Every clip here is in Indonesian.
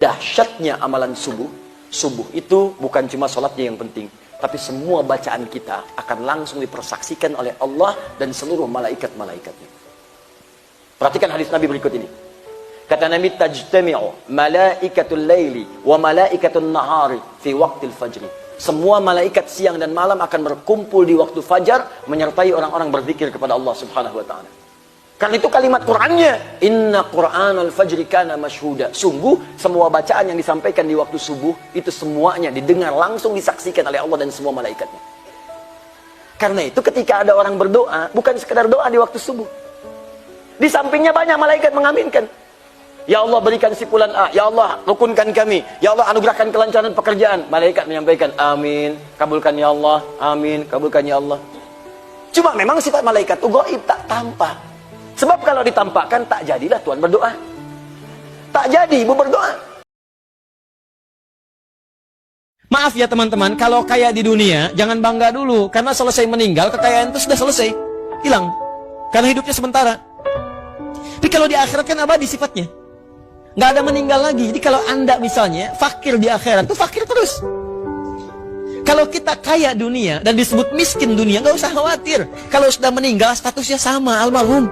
Dahsyatnya amalan subuh. Subuh itu bukan cuma sholatnya yang penting, tapi semua bacaan kita akan langsung dipersaksikan oleh Allah dan seluruh malaikat-malaikatnya. Perhatikan hadis Nabi berikut ini. Kata Nabi, tajtami'u malaikatul laili wa malaikatul nahari fi waqtil fajri. Semua malaikat siang dan malam akan berkumpul di waktu fajar menyertai orang-orang berzikir kepada Allah Subhanahu wa taala. Karena itu kalimat Qur'annya, inna Qur'anal fajri kana mashhuda. Sungguh semua bacaan yang disampaikan di waktu subuh itu semuanya didengar langsung, disaksikan oleh Allah dan semua malaikatnya. Karena itu ketika ada orang berdoa, bukan sekedar doa di waktu subuh. Di sampingnya banyak malaikat mengaminkan. Ya Allah berikan si fulan A, ya Allah rukunkan kami, ya Allah anugerahkan kelancaran pekerjaan. Malaikat menyampaikan amin, kabulkan ya Allah, amin, kabulkan ya Allah. Cuma memang sifat malaikat itu gaib, tak tampak. Sebab kalau ditampakkan tak jadilah Tuhan berdoa. Tak jadi ibu berdoa. Maaf ya teman-teman, kalau kaya di dunia jangan bangga dulu, karena selesai meninggal kekayaan itu sudah selesai, hilang. Karena hidupnya sementara. Tapi kalau di akhirat kan abadi sifatnya. Nggak ada meninggal lagi. Jadi kalau Anda misalnya fakir di akhirat, itu fakir terus. Kalau kita kaya dunia dan disebut miskin dunia, nggak usah khawatir. Kalau sudah meninggal statusnya sama, almarhum.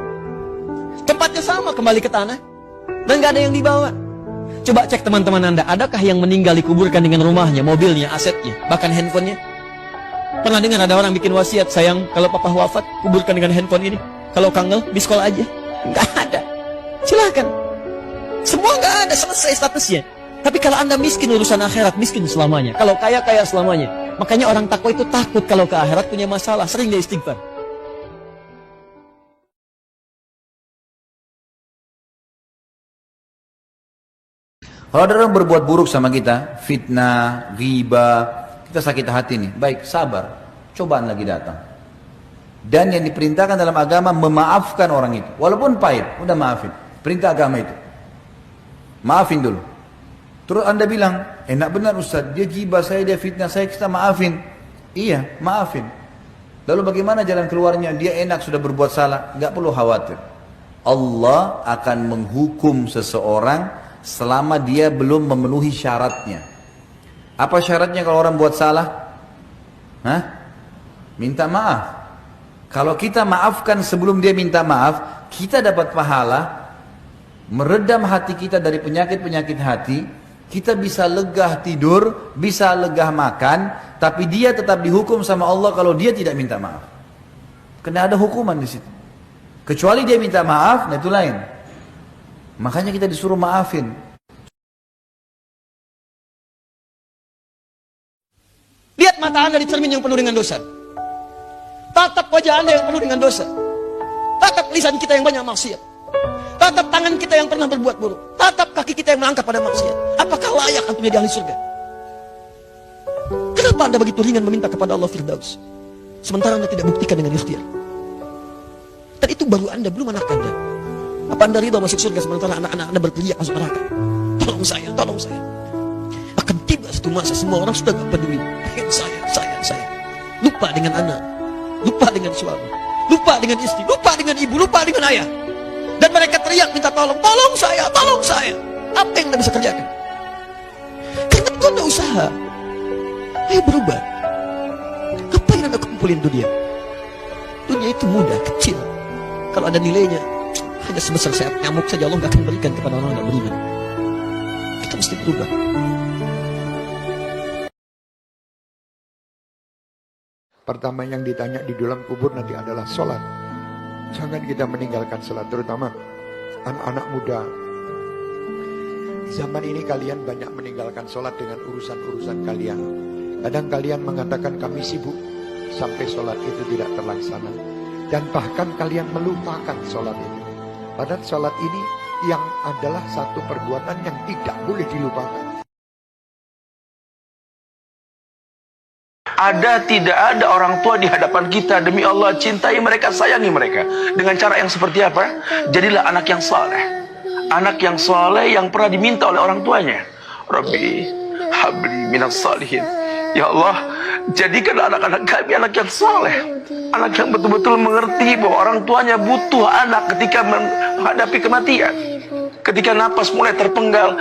Tempatnya sama, kembali ke tanah. Dan nggak ada yang dibawa. Coba cek teman-teman Anda, adakah yang meninggal dikuburkan dengan rumahnya, mobilnya, asetnya, bahkan handphonenya? Pernah dengar ada orang bikin wasiat, sayang kalau papa wafat, kuburkan dengan handphone ini. Kalau kangen, di sekolah aja. Nggak ada. Silahkan. Semua nggak ada, selesai statusnya. Tapi kalau Anda miskin urusan akhirat, miskin selamanya. Kalau kaya, kaya selamanya. Makanya orang takwa itu takut kalau ke akhirat punya masalah, sering dia istighfar. Kalau ada orang berbuat buruk sama kita, fitnah, ghibah, kita sakit hati nih, baik, sabar, cobaan lagi datang. Dan yang diperintahkan dalam agama memaafkan orang itu, walaupun pahit, udah maafin. Perintah agama itu, maafin dulu. Terus Anda bilang, enak benar Ustaz, dia ghibah saya, dia fitnah saya, kita maafin. Iya, maafin. Lalu bagaimana jalan keluarnya? Dia enak sudah berbuat salah, nggak perlu khawatir. Allah akan menghukum seseorang selama dia belum memenuhi syaratnya. Apa syaratnya kalau orang buat salah? Hah? Minta maaf. Kalau kita maafkan sebelum dia minta maaf, kita dapat pahala, meredam hati kita dari penyakit-penyakit hati, kita bisa lega tidur, bisa lega makan, tapi dia tetap dihukum sama Allah kalau dia tidak minta maaf. Karena ada hukuman di situ. Kecuali dia minta maaf, nah itu lain. Makanya kita disuruh maafin. Lihat mata Anda di cermin yang penuh dengan dosa. Tatap wajah Anda yang penuh dengan dosa. Tatap lisan kita yang banyak maksiat. Tatap tangan kita yang pernah berbuat buruk. Tatap kaki kita yang melangkah pada maksiat. Apakah layak untuk menjadi ahli surga? Kenapa Anda begitu ringan meminta kepada Allah Firdaus, sementara Anda tidak buktikan dengan ikhtiar? Dan itu baru Anda, belum anak Anda. Apa Anda ridha masuk surga sementara anak-anak Anda berteriak masuk neraka? Tolong saya, tolong saya. Akan tiba satu masa semua orang sudah gak peduli. Saya. Lupa dengan anak, lupa dengan suami, lupa dengan istri, lupa dengan ibu, lupa dengan ayah. Dan mereka teriak minta tolong, tolong saya, tolong saya. Apa yang Anda bisa kerjakan? Karena itu Anda usaha. Ayo berubah. Apa yang Anda kumpulin dunia? Dunia itu mudah, kecil. Kalau ada nilainya hanya sebesar sayap nyamuk saja, Allah gak akan berikan kepada orang yang beriman. Kita mesti berubah. Pertama yang ditanya di dalam kubur nanti adalah sholat. Jangan kita meninggalkan sholat, terutama anak-anak muda. Zaman ini kalian banyak meninggalkan sholat dengan urusan-urusan kalian. Kadang kalian mengatakan kami sibuk sampai sholat itu tidak terlaksana. Dan bahkan kalian melupakan sholat itu. Padahal sholat ini yang adalah satu perbuatan yang tidak boleh dilupakan. Ada tidak ada orang tua di hadapan kita, demi Allah cintai mereka, sayangi mereka. Dengan cara yang seperti apa? Jadilah anak yang saleh. Anak yang saleh yang pernah diminta oleh orang tuanya. Rabbi habli minas salihin. Ya Allah, jadikanlah anak-anak kami anak yang saleh, anak yang betul-betul mengerti bahwa orang tuanya butuh anak ketika menghadapi kematian, ketika napas mulai terpenggal.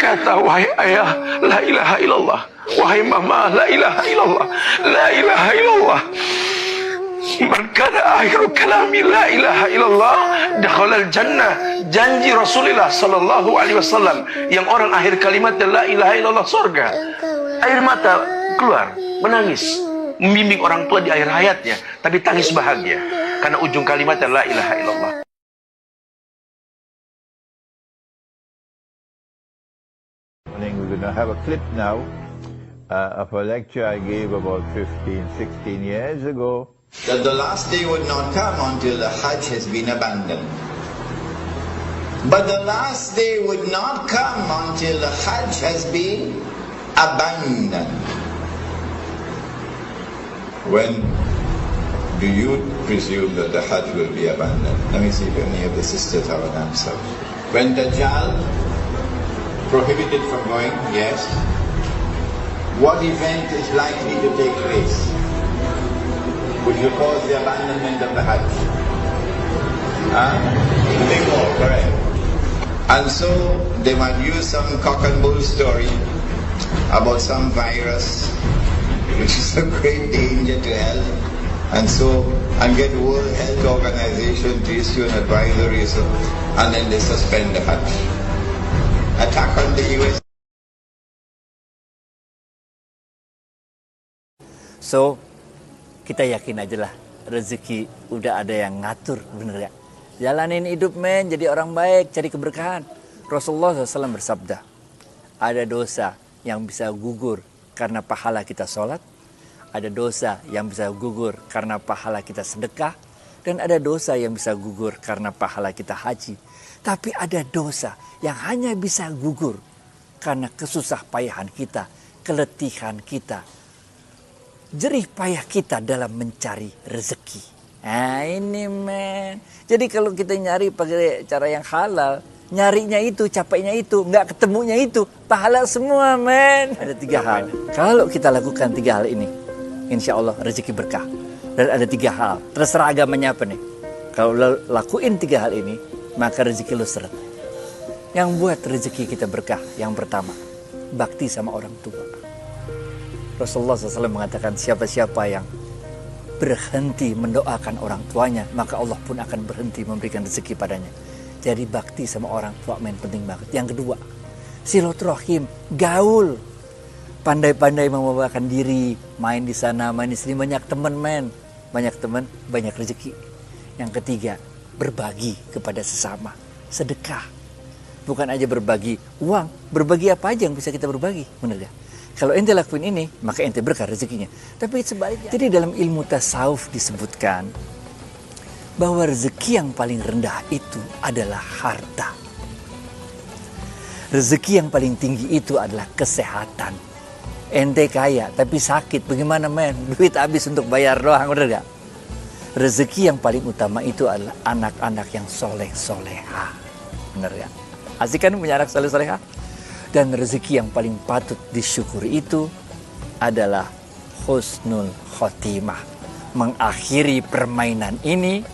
berkata, wahai ayah, la ilaha illallah. Wahai mama, la ilaha illallah. La ilaha illallah. Man kana akhiru kalami la ilaha illallah dakhalal jannah. Janji Rasulullah sallallahu alaihi wasallam, yang orang akhir kalimatnya la ilaha illallah, surga. Air mata keluar, menangis, membimbing orang tua di akhir hayatnya, tapi tangis bahagia karena ujung kalimatnya la ilaha illallah. We're going to have a clip now of a lecture I gave about 15, 16 years ago. That the last day would not come until the Hajj has been abandoned. But the last day would not come until the Hajj has been abandoned. When do you presume that the Hajj will be abandoned? Let me see if any of the sisters have an answer. When Dajjal prohibited from going, yes. What event is likely to take place which will cause the abandonment of the Hajj? Big war, correct. And so they might use some cock and bull story about some virus which is a great danger to health, and get World Health Organization to issue an advisory, and then they suspend the Hajj. Attack on the US. So, kita yakin aja lah, rezeki udah ada yang ngatur, bener ya? Jalanin hidup men, jadi orang baik, cari keberkahan. Rasulullah SAW bersabda, ada dosa yang bisa gugur karena pahala kita sholat, ada dosa yang bisa gugur karena pahala kita sedekah, dan ada dosa yang bisa gugur karena pahala kita haji. Tapi ada dosa yang hanya bisa gugur karena kesusah payahan kita, keletihan kita, jerih payah kita dalam mencari rezeki. Nah ini men. Jadi kalau kita nyari pakai cara yang halal, nyarinya itu, capeknya itu, nggak ketemunya itu, pahala semua men. Ada 3 hal. Kalau kita lakukan 3 hal ini, insya Allah rezeki berkah. Dan ada 3 hal. Terserah agamanya apa nih. Kalau lakuin 3 hal ini, maka rezeki lu seret. Yang buat rezeki kita berkah, yang pertama, bakti sama orang tua. Rasulullah SAW mengatakan, siapa-siapa yang berhenti mendoakan orang tuanya, maka Allah pun akan berhenti memberikan rezeki padanya. Jadi bakti sama orang tua men, penting banget. Yang kedua, silaturahim, gaul. Pandai-pandai membawakan diri, main di sana, main di sini, banyak teman men. Banyak teman, banyak rezeki. Yang ketiga, berbagi kepada sesama, sedekah. Bukan aja berbagi uang, berbagi apa aja yang bisa kita berbagi, benar gak? Kalau ente lakuin ini, maka ente berkah rezekinya. Tapi sebaliknya. Jadi dalam ilmu tasawuf disebutkan bahwa rezeki yang paling rendah itu adalah harta. Rezeki yang paling tinggi itu adalah kesehatan. Ente kaya tapi sakit, bagaimana men? Duit habis untuk bayar doang, benar gak? Rezeki yang paling utama itu adalah anak-anak yang soleh-soleha. Benar ya? Asik kan punya anak soleh-soleha? Dan rezeki yang paling patut disyukuri itu adalah husnul khotimah. Mengakhiri permainan ini,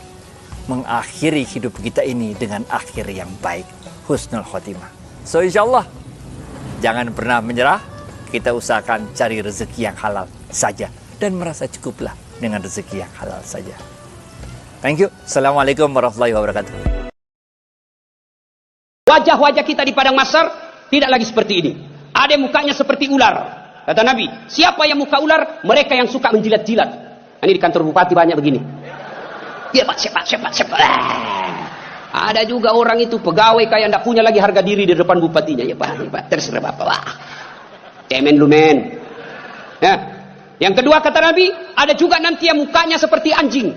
mengakhiri hidup kita ini dengan akhir yang baik. Husnul khotimah. So insya Allah, jangan pernah menyerah. Kita usahakan cari rezeki yang halal saja. Dan merasa cukuplah dengan rezeki yang halal saja. Thank you. Assalamualaikum warahmatullahi wabarakatuh. Wajah-wajah kita di padang mahsyar tidak lagi seperti ini. Ada mukanya seperti ular. Kata Nabi, siapa yang muka ular? Mereka yang suka menjilat-jilat. Ini di kantor bupati banyak begini. Cepat. Ada juga orang itu pegawai kayak tidak punya lagi harga diri di depan bupatinya. Ya Pak, terserah Bapak. Wah. Cemen lu men. Ya. Yang kedua kata Nabi, ada juga nanti yang mukanya seperti anjing.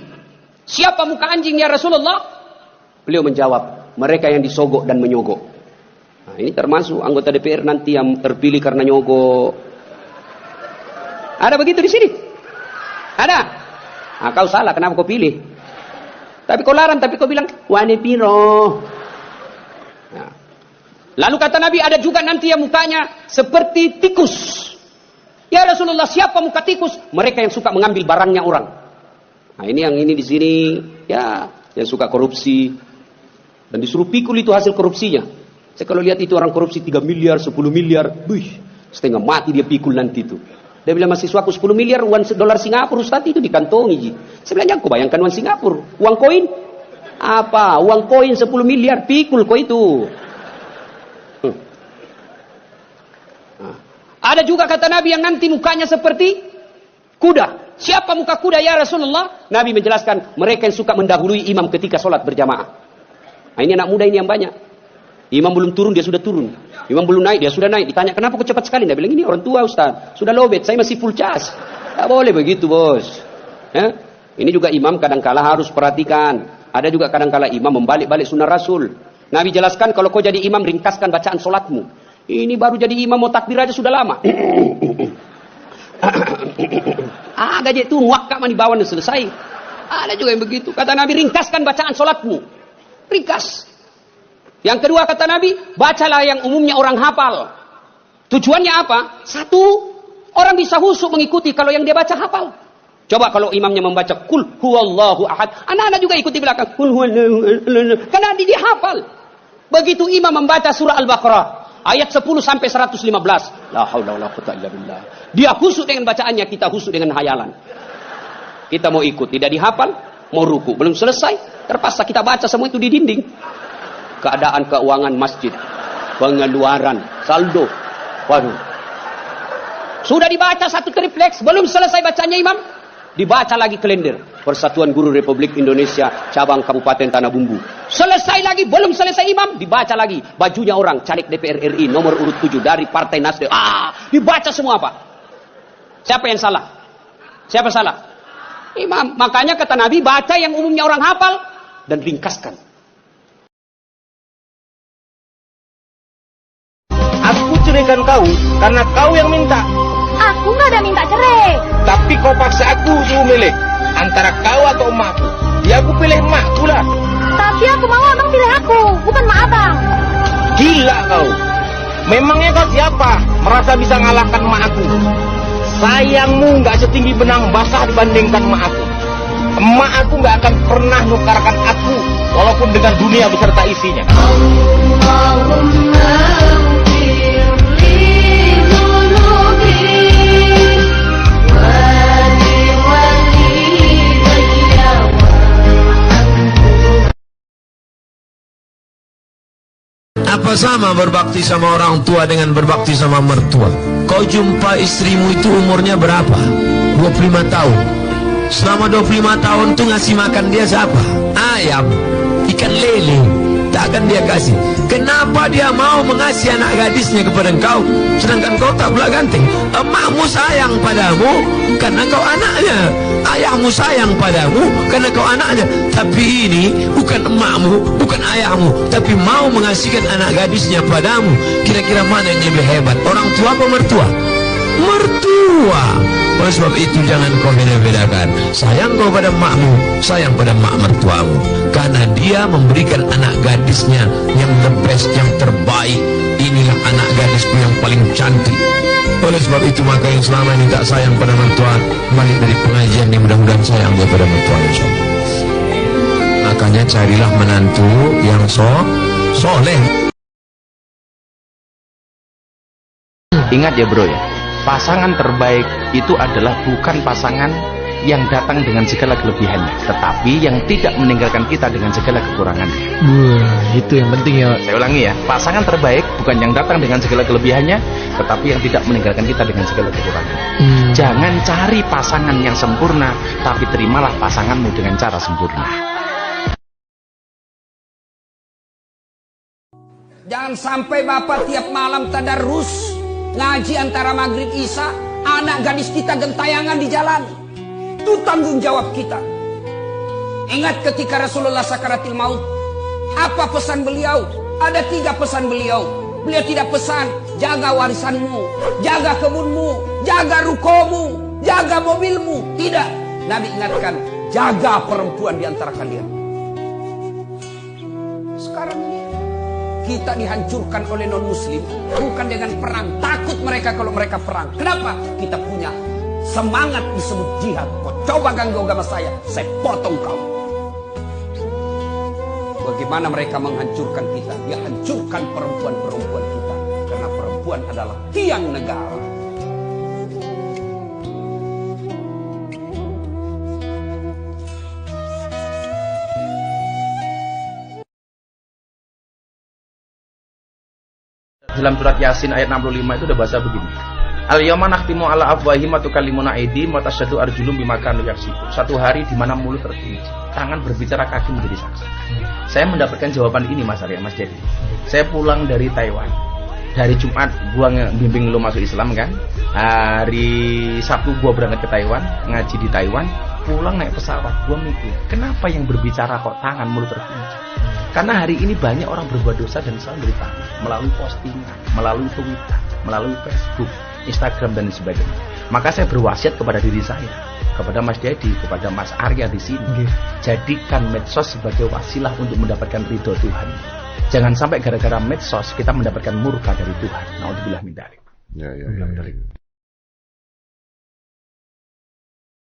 Siapa muka anjing ya Rasulullah? Beliau menjawab, mereka yang disogok dan menyogok. Nah, ini termasuk anggota DPR nanti yang terpilih karena nyogok. Ada begitu di sini? Ada? Nah, kau salah, kenapa kau pilih? Tapi kau larang, tapi kau bilang, wane piro. Nah. Lalu kata Nabi, ada juga nanti yang mukanya seperti tikus. Ya Rasulullah, siapa muka tikus? Mereka yang suka mengambil barangnya orang. Nah, ini yang ini di sini, ya, yang suka korupsi. Dan disuruh pikul itu hasil korupsinya. Saya kalau lihat itu orang korupsi 3 miliar, 10 miliar, setengah mati dia pikul nanti itu. Dia bilang mahasiswaku 10 miliar uang dolar Singapura Ustaz itu dikantongi Ji. Saya bilang kau bayangkan uang Singapura, uang koin apa? Uang koin 10 miliar pikul kau itu. Ada juga kata Nabi yang nanti mukanya seperti kuda. Siapa muka kuda ya Rasulullah? Nabi menjelaskan mereka yang suka mendahului imam ketika sholat berjamaah. Nah, ini anak muda ini yang banyak. Imam belum turun, dia sudah turun. Imam belum naik, dia sudah naik. Ditanya, kenapa kok cepat sekali? Dia bilang, ini orang tua Ustaz. Sudah lowbat, saya masih full charge. Tak boleh begitu bos. Ya? Ini juga imam kadangkala harus perhatikan. Ada juga kadangkala imam membalik-balik sunnah Rasul. Nabi jelaskan, kalau kau jadi imam, ringkaskan bacaan solatmu. Ini baru jadi imam, mau takbir aja sudah lama. Gajah itu muakkak mani bawaan selesai. Ada juga yang begitu. Kata Nabi, ringkaskan bacaan solatmu. Ringkas. Yang kedua kata Nabi, bacalah yang umumnya orang hafal. Tujuannya apa? Satu, orang bisa khusyuk mengikuti kalau yang dia baca hafal. Coba kalau imamnya membaca kul huwallahu ahad, anak-anak juga ikut di belakang kul huwallahu, karena dia hafal. Begitu imam membaca surah Al-Baqarah ayat 10 sampai 115, la haula wala quwwata illa billah. Dia khusyuk dengan bacaannya, kita khusyuk dengan hayalan. Kita mau ikut, tidak dihafal, mau ruku, belum selesai, terpaksa kita baca semua itu di dinding. Keadaan keuangan masjid, pengeluaran, saldo, waduh. Sudah dibaca satu tripleks, belum selesai bacanya imam, dibaca lagi kalender Persatuan Guru Republik Indonesia cabang Kabupaten Tanah Bumbu. Selesai lagi, belum selesai imam, dibaca lagi bajunya orang caleg DPR RI nomor urut 7 dari Partai Nasdem. Dibaca semua Pak. Siapa yang salah? Siapa salah? Imam. Makanya kata Nabi, baca yang umumnya orang hafal dan ringkaskan. Aku ceraikan kau karena kau yang minta. Aku nggak ada minta cerai. Tapi kau paksa aku suruh milih antara kau atau emakku. Ya aku pilih emakku lah. Tapi aku mau abang pilih aku, bukan mak abang. Gila kau. Memangnya kau siapa? Merasa bisa ngalahkan emak aku. Sayangmu nggak setinggi benang basah dibandingkan emak aku. Emak aku nggak akan pernah nukarkan aku, walaupun dengan dunia beserta isinya. Apa sama berbakti sama orang tua dengan berbakti sama mertua? Kau jumpa istrimu itu umurnya berapa? 25 tahun. Selama 25 tahun tuh ngasih makan dia siapa? Ayam, ikan lele, tak akan dia kasih. Kenapa dia mau mengasih anak gadisnya kepada engkau, sedangkan kau tak pula ganteng? Emakmu sayang padamu karena kau anaknya. Ayahmu sayang padamu karena kau anaknya. Tapi ini bukan emakmu, bukan ayahmu, tapi mau mengasihkan anak gadisnya padamu. Kira-kira mana yang lebih hebat? Orang tua atau mertua? Mertua. Oleh sebab itu jangan kau beda-bedakan. Sayang kau pada emakmu, sayang pada emak mertuamu, karena dia memberikan anak gadisnya yang the best, yang terbaik. Inilah anak gadisku yang paling cantik. Oleh sebab itu maka yang selama ini tak sayang pada mertua, balik dari pengajian ini mudah-mudahan sayang dia pada mertua, insyaallah. Makanya carilah menantu yang soleh. Ingat ya bro ya, pasangan terbaik itu adalah bukan pasangan yang datang dengan segala kelebihannya, tetapi yang tidak meninggalkan kita dengan segala kekurangannya. Itu yang penting ya. Saya ulangi ya, pasangan terbaik bukan yang datang dengan segala kelebihannya, tetapi yang tidak meninggalkan kita dengan segala kekurangannya. Jangan cari pasangan yang sempurna, tapi terimalah pasanganmu dengan cara sempurna. Jangan sampai bapak tiap malam tadarus ngaji antara maghrib isya, anak gadis kita gentayangan di jalan. Itu tanggung jawab kita. Ingat ketika Rasulullah sakaratil maut, apa pesan beliau? Ada 3 pesan beliau. Beliau tidak pesan jaga warisanmu, jaga kebunmu, jaga rukomu, jaga mobilmu. Tidak. Nabi ingatkan, jaga perempuan di antara kalian. Sekarang ini kita dihancurkan oleh non-muslim bukan dengan perang. Takut mereka kalau mereka perang. Kenapa? Kita punya semangat disebut jihad. Kau coba ganggu agama saya potong kau. Bagaimana mereka menghancurkan kita? Dia hancurkan perempuan-perempuan kita. Karena perempuan adalah tiang negara. Dalam surat Yasin ayat 65 itu udah bahasa begini. Al-yawma nakhtimu ala afwahihim wa tukallimuna aydihim wa tashhadu arjulum bima kanu yaksibun. Satu hari di mana mulut terkunci, tangan berbicara, kaki menjadi saksi. Saya mendapatkan jawaban ini Mas Arya, Mas Jadi. Saya pulang dari Taiwan. Dari Jumat gua bimbing lu masuk Islam kan. Hari Sabtu gua berangkat ke Taiwan, ngaji di Taiwan, pulang naik pesawat. Gua mikir, kenapa yang berbicara kok tangan mulut terkunci? Karena hari ini banyak orang berbuat dosa dan selalu dari tangan, melalui postingan, melalui Twitter, melalui Facebook, Instagram dan sebagainya. Maka saya berwasiat kepada diri saya, kepada Mas Dedi, kepada Mas Arya di sini, jadikan medsos sebagai wasilah untuk mendapatkan ridho Tuhan. Jangan sampai gara-gara medsos kita mendapatkan murka dari Tuhan. Naudzubillah min dzalik. Ya.